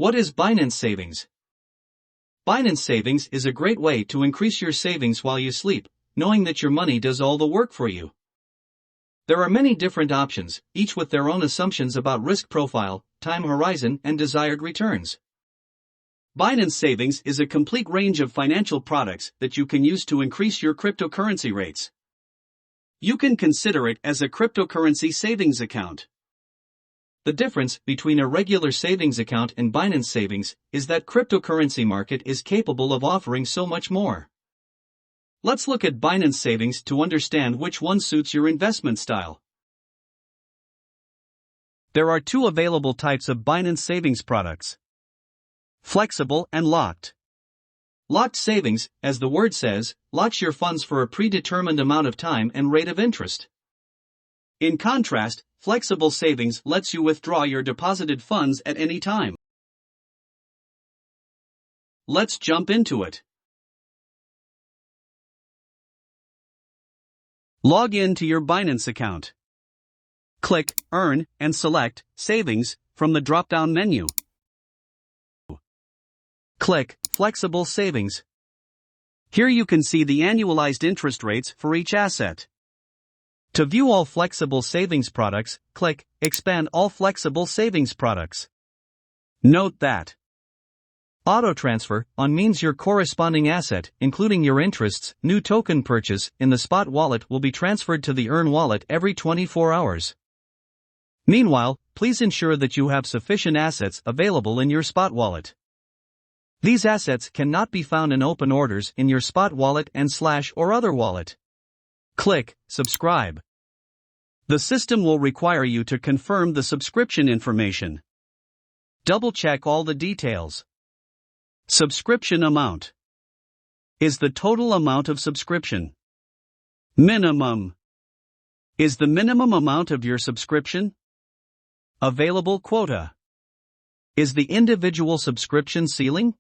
What is Binance Savings? Binance Savings is a great way to increase your savings while you sleep, knowing that your money does all the work for you. There are many different options, each with their own assumptions about risk profile, time horizon, and desired returns. Binance Savings is a complete range of financial products that you can use to increase your cryptocurrency rates. You can consider it as a cryptocurrency savings account. The difference between a regular savings account and Binance Savings is that cryptocurrency market is capable of offering so much more. Let's look at Binance Savings to understand which one suits your investment style. There are two available types of Binance Savings products: flexible and locked. Locked savings, as the word says, locks your funds for a predetermined amount of time and rate of interest. In contrast, flexible savings lets you withdraw your deposited funds at any time. Let's jump into it. Log in to your Binance account. Click Earn and select Savings from the drop-down menu. Click Flexible Savings. Here you can see the annualized interest rates for each asset. To view all flexible savings products, click Expand All Flexible Savings Products. Note that auto transfer on means your corresponding asset, including your interests, new token purchase in the spot wallet will be transferred to the Earn wallet every 24 hours. Meanwhile, please ensure that you have sufficient assets available in your spot wallet. These assets cannot be found in open orders in your spot wallet and / or other wallet. Click Subscribe. The system will require you to confirm the subscription information. Double-check all the details. Subscription amount is the total amount of subscription. Minimum is the minimum amount of your subscription. Available quota is the individual subscription ceiling.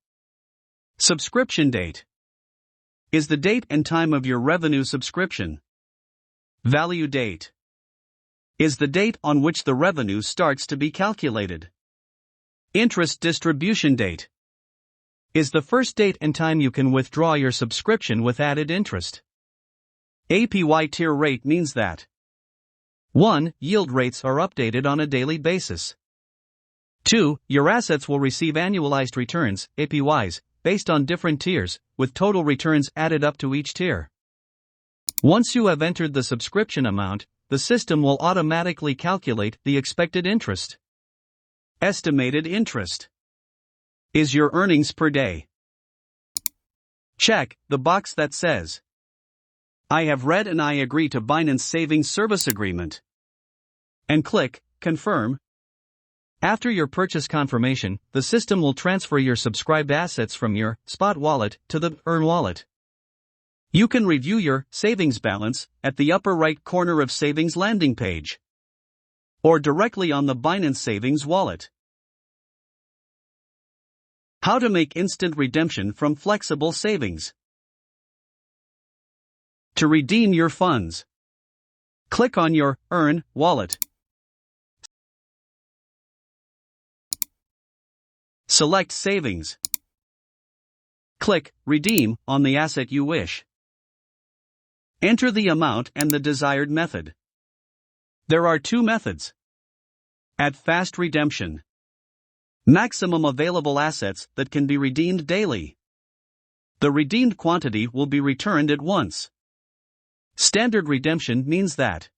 Subscription date is the date and time of your revenue subscription. Value date is the date on which the revenue starts to be calculated. Interest distribution date is the first date and time you can withdraw your subscription with added interest. APY tier rate means that 1. Yield rates are updated on a daily basis. 2. Your assets will receive annualized returns, APYs, based on different tiers, with total returns added up to each tier. Once you have entered the subscription amount, the system will automatically calculate the expected interest. Estimated interest is your earnings per day. Check the box that says, I have read and I agree to Binance Savings Service Agreement. And click Confirm. After your purchase confirmation, the system will transfer your subscribed assets from your spot wallet to the Earn wallet. You can review your savings balance at the upper right corner of Savings landing page, or directly on the Binance Savings wallet. How to make instant redemption from flexible savings. To redeem your funds, click on your Earn wallet. Select Savings. Click Redeem on the asset you wish. Enter the amount and the desired method. There are two methods. At fast redemption. Maximum available assets that can be redeemed daily. The redeemed quantity will be returned at once. Standard redemption means that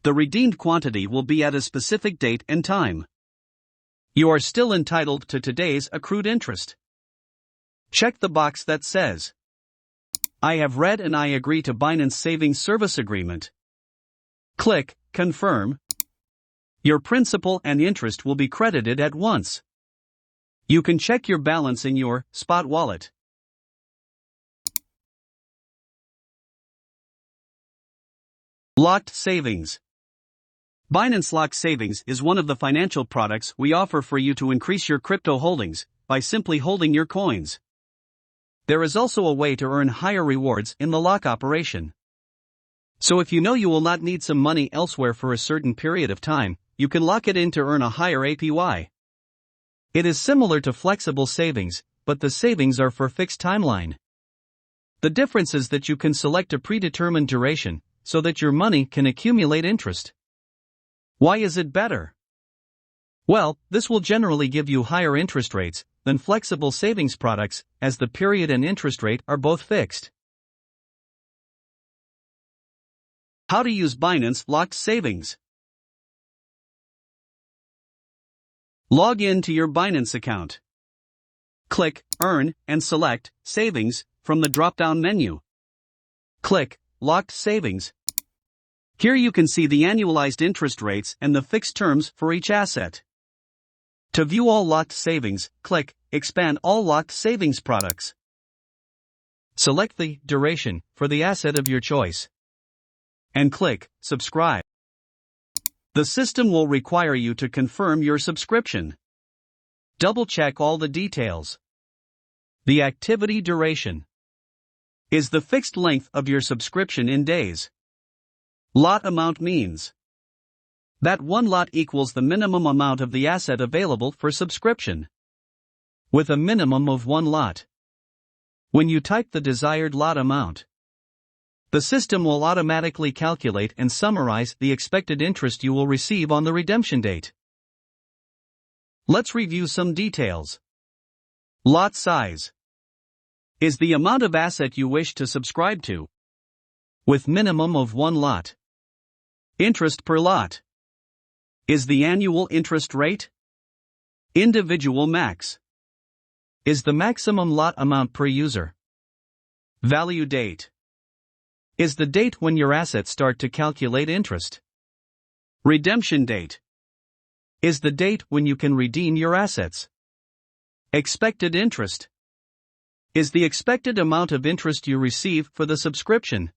the redeemed quantity will be at a specific date and time. You are still entitled to today's accrued interest. Check the box that says, I have read and I agree to Binance Savings Service Agreement. Click Confirm. Your principal and interest will be credited at once. You can check your balance in your spot wallet. Locked Savings. Binance Locked Savings is one of the financial products we offer for you to increase your crypto holdings by simply holding your coins. There is also a way to earn higher rewards in the lock operation. So if you know you will not need some money elsewhere for a certain period of time, you can lock it in to earn a higher APY. It is similar to flexible savings, but the savings are for fixed timeline. The difference is that you can select a predetermined duration, so that your money can accumulate interest. Why is it better? Well, this will generally give you higher interest rates than flexible savings products, as the period and interest rate are both fixed. How to use Binance Locked Savings. Log in to your Binance account. Click Earn and select Savings from the drop-down menu. Click Locked Savings. Here you can see the annualized interest rates and the fixed terms for each asset. To view all locked savings, click Expand all locked savings products. Select the duration for the asset of your choice and click Subscribe. The system will require you to confirm your subscription. Double-check all the details. The activity duration is the fixed length of your subscription in days. Lot amount means that one lot equals the minimum amount of the asset available for subscription, with a minimum of one lot. When you type the desired lot amount, the system will automatically calculate and summarize the expected interest you will receive on the redemption date. Let's review some details. Lot size is the amount of asset you wish to subscribe to, with minimum of one lot. Interest per lot is the annual interest rate. Individual max is the maximum lot amount per user. Value date is the date when your assets start to calculate interest. Redemption date is the date when you can redeem your assets. Expected interest is the expected amount of interest you receive for the subscription.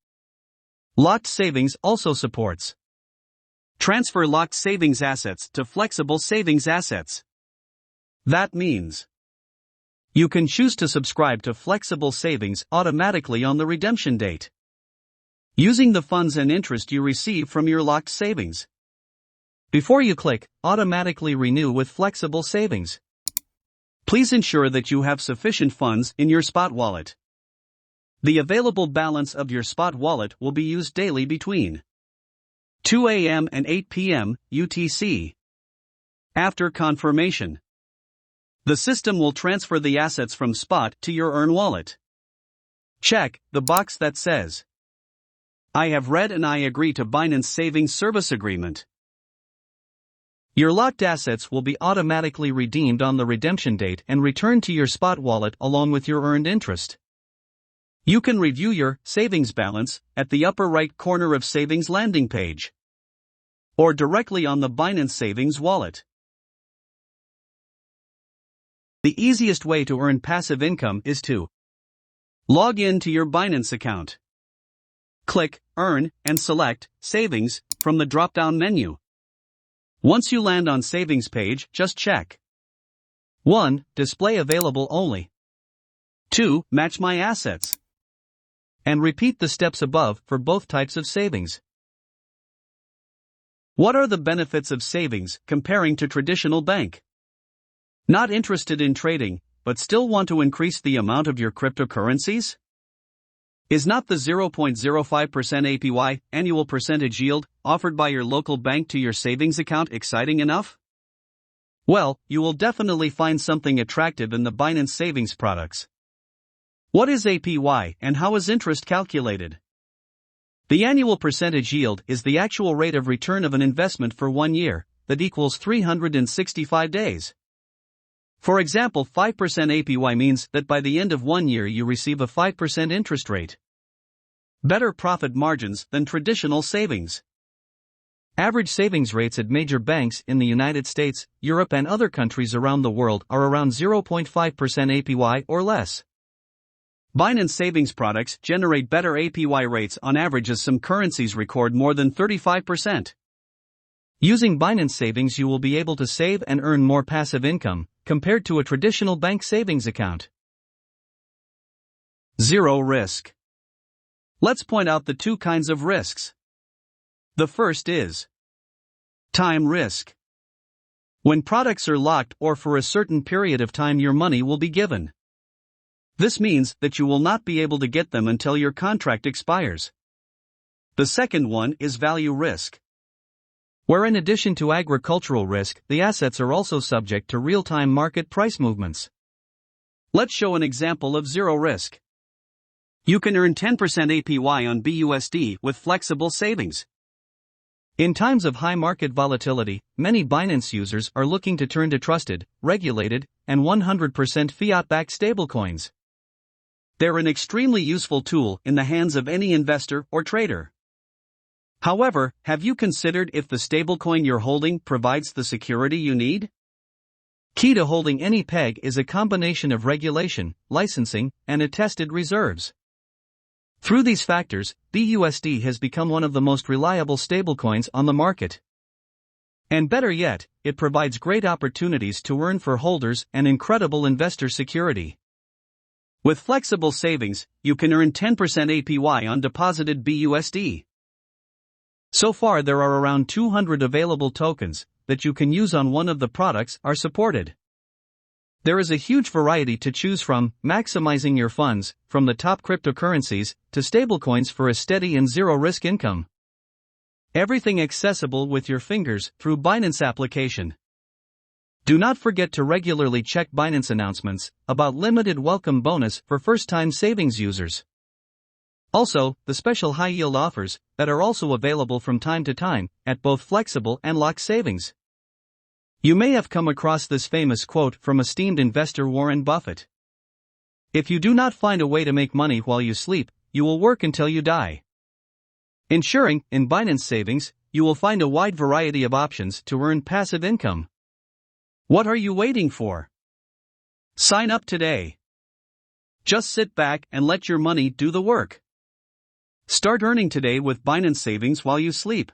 Locked savings also supports transfer locked savings assets to flexible savings assets. That means you can choose to subscribe to flexible savings automatically on the redemption date, using the funds and interest you receive from your locked savings. Before you click Automatically Renew with Flexible Savings, please ensure that you have sufficient funds in your spot wallet. The available balance of your spot wallet will be used daily between 2 a.m. and 8 p.m. UTC. After confirmation, the system will transfer the assets from Spot to your Earn wallet. Check the box that says, "I have read and I agree to Binance Savings Service Agreement." Your locked assets will be automatically redeemed on the redemption date and returned to your Spot wallet along with your earned interest. You can review your savings balance at the upper right corner of Savings landing page, or directly on the Binance Savings wallet. The easiest way to earn passive income is to log in to your Binance account. Click Earn and select Savings from the drop-down menu. Once you land on Savings page, just check 1. Display available only. 2. Match my assets. And repeat the steps above for both types of savings. What are the benefits of savings comparing to traditional bank? Not interested in trading, but still want to increase the amount of your cryptocurrencies? Is not the 0.05% APY, annual percentage yield, offered by your local bank to your savings account exciting enough? Well, you will definitely find something attractive in the Binance Savings products. What is APY and how is interest calculated? The annual percentage yield is the actual rate of return of an investment for 1 year, that equals 365 days. For example, 5% APY means that by the end of 1 year you receive a 5% interest rate. Better profit margins than traditional savings. Average savings rates at major banks in the United States, Europe and other countries around the world are around 0.5% APY or less. Binance savings products generate better APY rates on average as some currencies record more than 35%. Using Binance Savings you will be able to save and earn more passive income, compared to a traditional bank savings account. Zero risk. Let's point out the two kinds of risks. The first is time risk. When products are locked or for a certain period of time, your money will be given. This means that you will not be able to get them until your contract expires. The second one is value risk, where in addition to agricultural risk, the assets are also subject to real-time market price movements. Let's show an example of zero risk. You can earn 10% APY on BUSD with flexible savings. In times of high market volatility, many Binance users are looking to turn to trusted, regulated, and 100% fiat-backed stablecoins. They're an extremely useful tool in the hands of any investor or trader. However, have you considered if the stablecoin you're holding provides the security you need? Key to holding any peg is a combination of regulation, licensing, and attested reserves. Through these factors, BUSD has become one of the most reliable stablecoins on the market. And better yet, it provides great opportunities to earn for holders and incredible investor security. With flexible savings, you can earn 10% APY on deposited BUSD. So far, there are around 200 available tokens that you can use on one of the products are supported. There is a huge variety to choose from, maximizing your funds, from the top cryptocurrencies to stablecoins for a steady and zero-risk income. Everything accessible with your fingers through Binance application. Do not forget to regularly check Binance announcements about limited welcome bonus for first-time savings users. Also, the special high-yield offers that are also available from time to time at both flexible and locked savings. You may have come across this famous quote from esteemed investor Warren Buffett. If you do not find a way to make money while you sleep, you will work until you die. Ensuring, in Binance Savings, you will find a wide variety of options to earn passive income. What are you waiting for? Sign up today. Just sit back and let your money do the work. Start earning today with Binance Savings while you sleep.